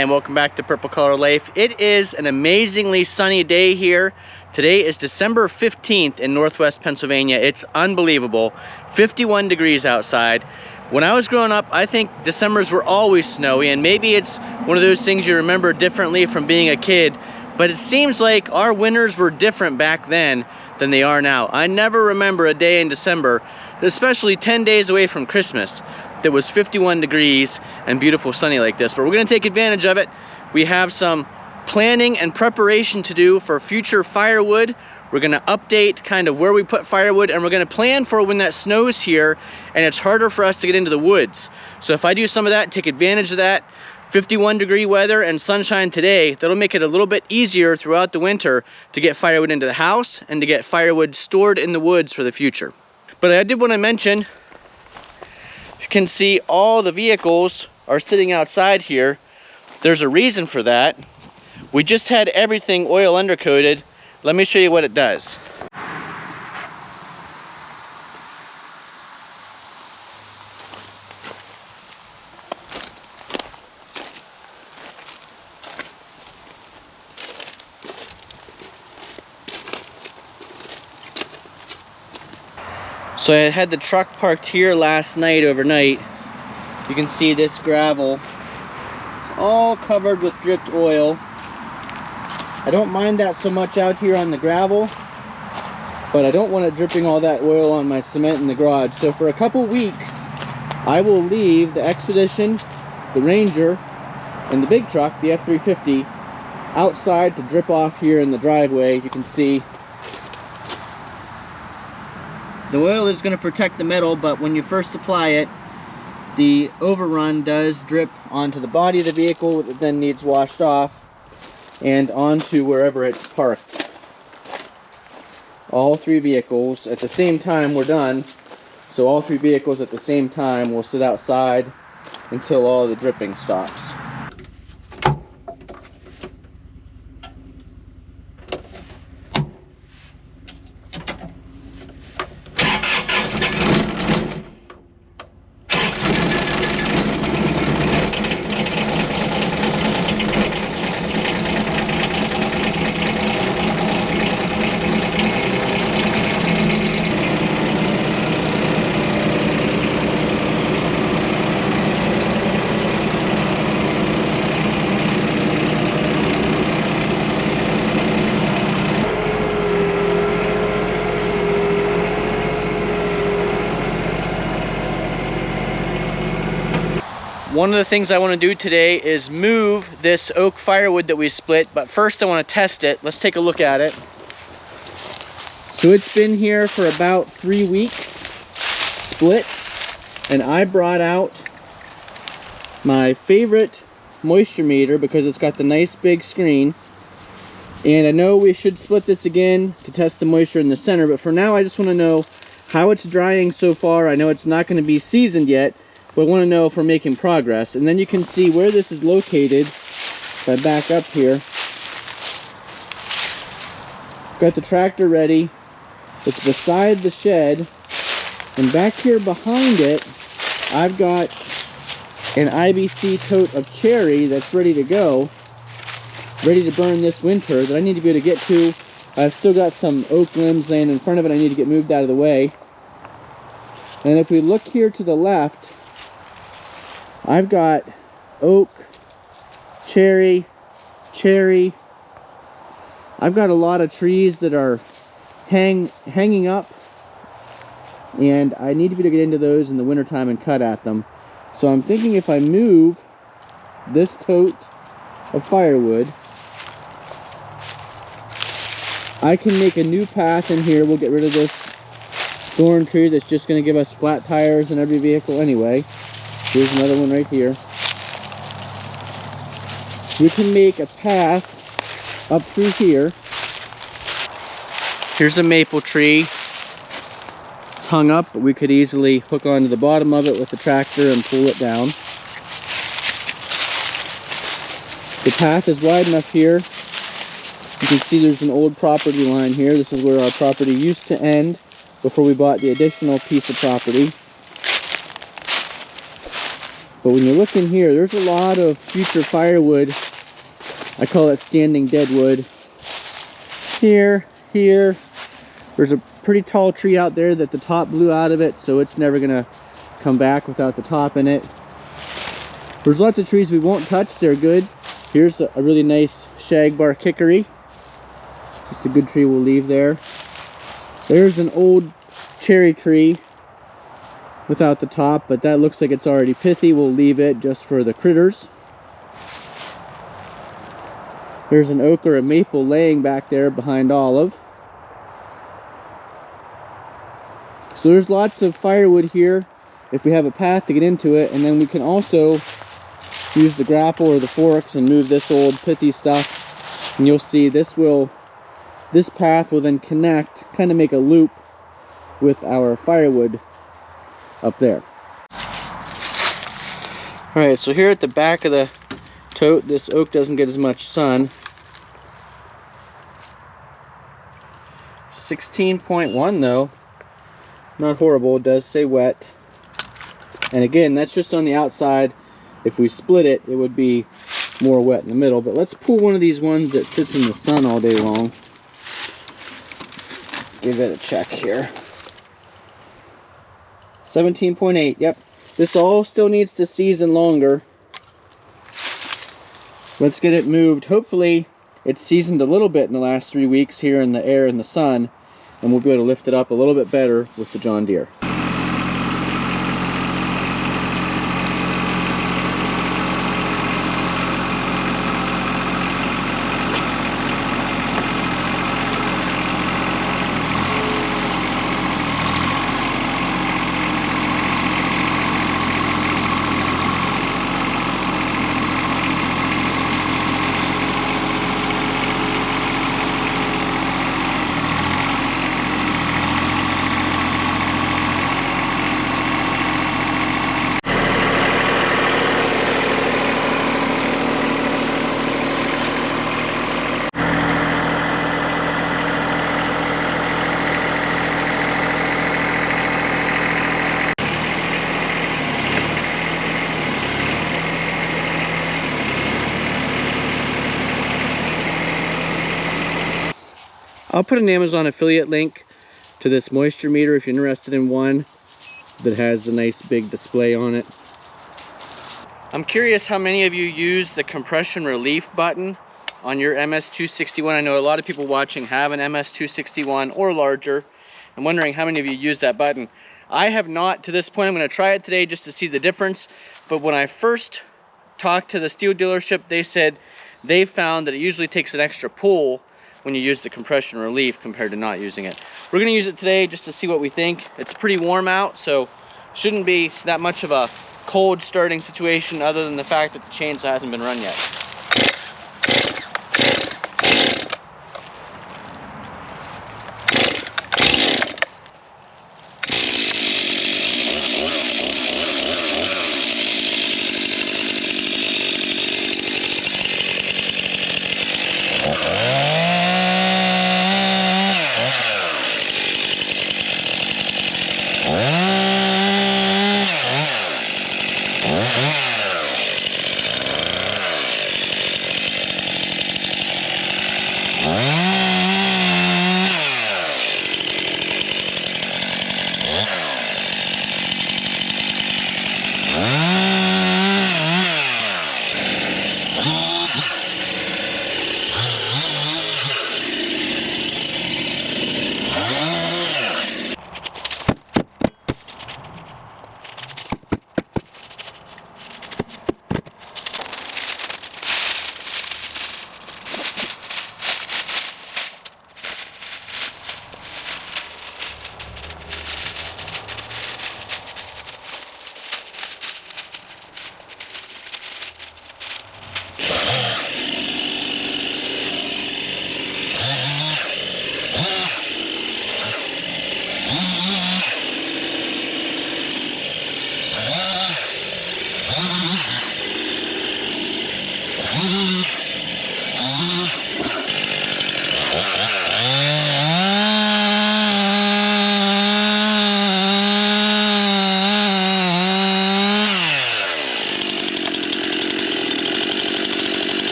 and welcome back to Purple Color Life. It is an amazingly sunny day here. Today is December 15th in Northwest Pennsylvania. It's unbelievable. 51 degrees outside. When I was growing up, I think Decembers were always snowy, and maybe it's one of those things you remember differently from being a kid, but it seems like our winters were different back then than they are now. I never remember a day in December, especially 10 days away from Christmas, that was 51 degrees and beautiful sunny like this. But we're going to take advantage of it. We have some planning and preparation to do for future firewood. We're going to update kind of where we put firewood, and we're going to plan for when that snows here and it's harder for us to get into the woods. So if I do some of that, take advantage of that 51 degree weather and sunshine today, that'll make it a little bit easier throughout the winter to get firewood into the house and to get firewood stored in the woods for the future. But I did want to mention, you can see all the vehicles are sitting outside here. There's a reason for that. We just had everything oil undercoated. Let me show you what it does. So I had the truck parked here last night overnight. You can see this gravel. It's all covered with dripped oil. I don't mind that so much out here on the gravel, but I don't want it dripping all that oil on my cement in the garage. So for a couple weeks, I will leave the Expedition, the Ranger, and the big truck, the F350, outside to drip off here in the driveway. You can see the oil is going to protect the metal, but when you first apply it, the overrun does drip onto the body of the vehicle that then needs washed off and onto wherever it's parked. All three vehicles at the same time we're done. So all three vehicles at the same time will sit outside until all the dripping stops. One of the things I want to do today is move this oak firewood that we split, but first I want to test it. Let's take a look at it. So it's been here for about 3 weeks, split, and I brought out my favorite moisture meter because it's got the nice big screen. And I know we should split this again to test the moisture in the center, but for now I just want to know how it's drying so far. I know it's not going to be seasoned yet, but I want to know if we're making progress. And then you can see where this is located. If I back up here, got the tractor ready. It's beside the shed, and back here behind it I've got an IBC tote of cherry that's ready to go, ready to burn this winter, that I need to be able to get to. I've still got some oak limbs laying in front of it I need to get moved out of the way. And if we look here to the left, I've got oak, cherry, cherry. I've got a lot of trees that are hanging up, and I need to be able to get into those in the wintertime and cut at them. So I'm thinking if I move this tote of firewood, I can make a new path in here. We'll get rid of this thorn tree that's just going to give us flat tires in every vehicle anyway. Here's another one right here. We can make a path up through here. Here's a maple tree. It's hung up, but we could easily hook onto the bottom of it with the tractor and pull it down. The path is wide enough here. You can see there's an old property line here. This is where our property used to end before we bought the additional piece of property. But But when you look in here, there's a lot of future firewood. I call it standing deadwood. Here. There's a pretty tall tree out there that the top blew out of it, so it's never gonna come back without the top in it. There's lots of trees we won't touch, they're good. Here's a really nice shagbark hickory. Just a good tree we'll leave there. There's an old cherry tree without the top, but that looks like it's already pithy. We'll leave it just for the critters. There's an oak or a maple laying back there behind olive. So there's lots of firewood here if we have a path to get into it, and then we can also use the grapple or the forks and move this old pithy stuff, and you'll see this path will then connect, kind of make a loop with our firewood up there. Alright, so here at the back of the tote, this oak doesn't get as much sun. 16.1 though, not horrible. It does say wet, and again, that's just on the outside. If we split it, it would be more wet in the middle. But let's pull one of these ones that sits in the sun all day long. Give it a check here. 17.8, yep. This all still needs to season longer. Let's get it moved. Hopefully it's seasoned a little bit in the last 3 weeks here in the air and the sun, and we'll be able to lift it up a little bit better with the John Deere. I'll put an Amazon affiliate link to this moisture meter if you're interested in one that has the nice big display on it. I'm curious how many of you use the compression relief button on your MS261. I know a lot of people watching have an MS261 or larger. I'm wondering how many of you use that button. I have not to this point. I'm going to try it today just to see the difference. But when I first talked to the Stihl dealership, they said they found that it usually takes an extra pull when you use the compression relief compared to not using it. We're gonna use it today just to see what we think. It's pretty warm out, so shouldn't be that much of a cold starting situation other than the fact that the chainsaw hasn't been run yet.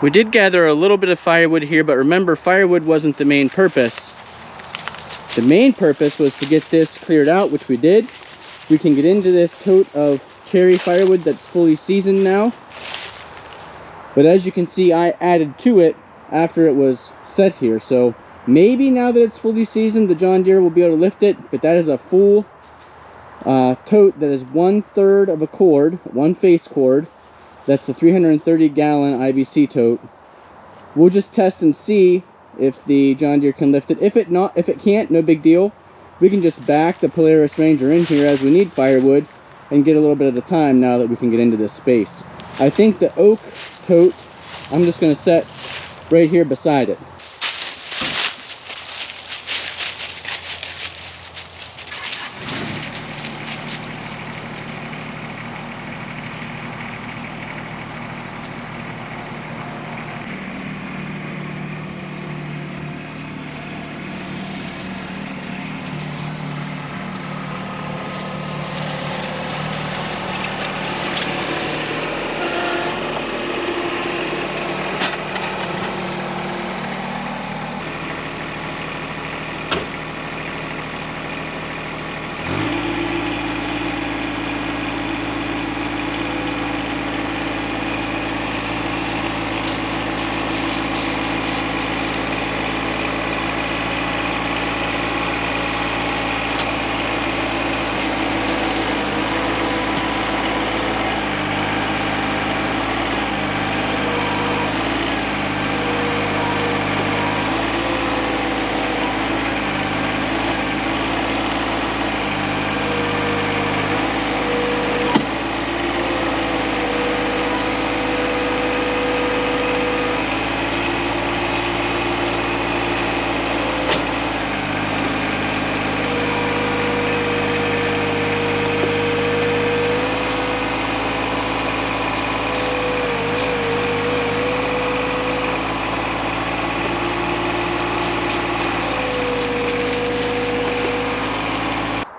We did gather a little bit of firewood here, but remember, firewood wasn't the main purpose. The main purpose was to get this cleared out, which we did. We can get into this tote of cherry firewood that's fully seasoned now. But as you can see, I added to it after it was set here. So maybe now that it's fully seasoned, the John Deere will be able to lift it. But that is a full tote that is 1/3 of a cord, one face cord. That's the 330-gallon IBC tote. We'll just test and see if the John Deere can lift it. If it can't, no big deal. We can just back the Polaris Ranger in here as we need firewood and get a little bit at a time now that we can get into this space. I think the oak tote, I'm just going to set right here beside it.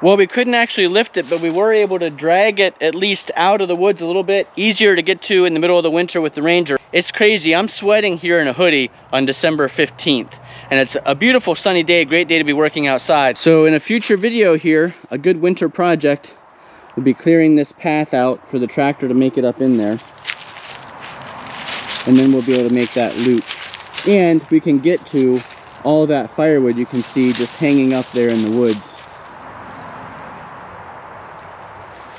Well, we couldn't actually lift it, but we were able to drag it at least out of the woods a little bit. Easier to get to in the middle of the winter with the Ranger. It's crazy. I'm sweating here in a hoodie on December 15th. And it's a beautiful sunny day, great day to be working outside. So in a future video here, a good winter project will be clearing this path out for the tractor to make it up in there. And then we'll be able to make that loop. And we can get to all that firewood you can see just hanging up there in the woods.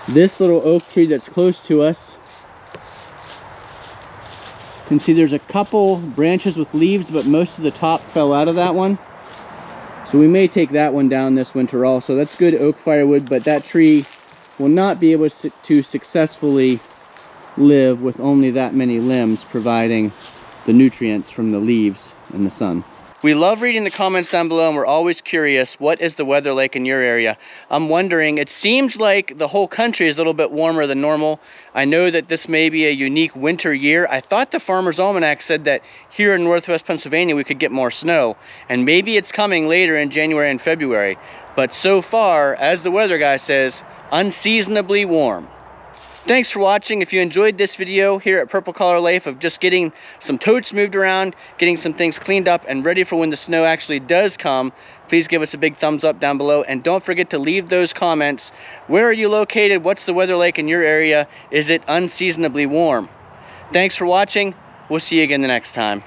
This little oak tree that's close to us, you can see there's a couple branches with leaves, but most of the top fell out of that one. So we may take that one down this winter also. That's good oak firewood, but that tree will not be able to successfully live with only that many limbs providing the nutrients from the leaves and the sun. We love reading the comments down below, and we're always curious, what is the weather like in your area? I'm wondering, it seems like the whole country is a little bit warmer than normal. I know that this may be a unique winter year. I thought the Farmer's Almanac said that here in Northwest Pennsylvania we could get more snow, and maybe it's coming later in January and February. But so far, as the weather guy says, unseasonably warm. Thanks for watching. If you enjoyed this video here at Purple Collar Life of just getting some totes moved around, getting some things cleaned up and ready for when the snow actually does come, please give us a big thumbs up down below, and don't forget to leave those comments. Where are you located? What's the weather like in your area? Is it unseasonably warm? Thanks for watching. We'll see you again the next time.